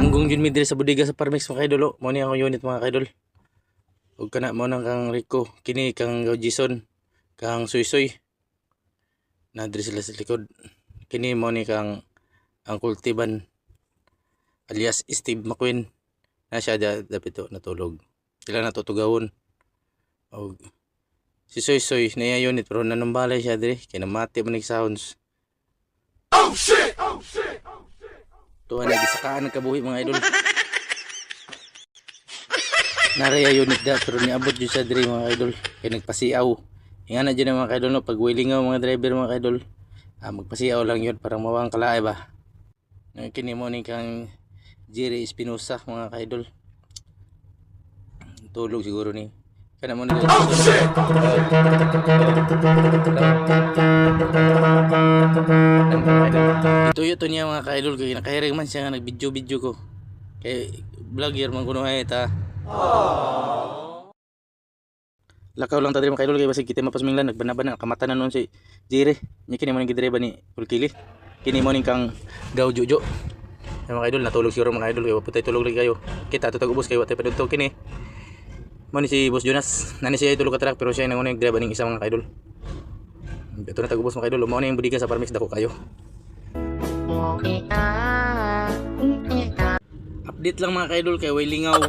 Tanggong yun mi diri sa bodega sa Parmex mga kaidol. Oh. Mo ni akong unit mga kaidol. Ug kana mo nang kang Rico, kini kang Jason, kang Suy na diri sila sa likod. Kini mo ni kang Uncle Tiban alias Steve McQueen na siya dapito natulog. Sila natutugawon. Og si Soy na unit pero nanumbalay siya diri kinamati man nig sounds. Oh shit! Tuwa na gisakaan ng kabuhi mga idol. Naraya unit da pero niabot jud siya diri mga idol. Kay nagpasiaw. Inga na dyan mga idol no pag wilingaw mga driver mga idol. Magpasiaw lang yun para mawang kalaay ba. Kini mo ni kang Jerry Espinosa mga idol. Tulog siguro ni. Kana mo nila. Oh shit! Ito niya mga ka-idol kay nakahiring man siya nga nag-video ko. Kay vlogger man kuno ay ta. Lakaw lang ta diri mga ka-idol kay basig kita mapasminglan nagbana-bana kamata na noon si Jerry. Nya kini mo ning gidreba ni Pulkili. Kini mo ning kang Gawjojo. Mga ka-idol natulog siguro mga ka-idol kay waputay tulog lagi kayo. Kita tutag ubos kay watay padudto kini. Mani si Boss Jonas, nani siya tulog ka truck pero siya nang unang driver ning isa mga kaidol. Ito na tagubos mga kaidol, mao na yung bodega sa Parmex dako kayo. Update lang mga kaidol kay way lingaw.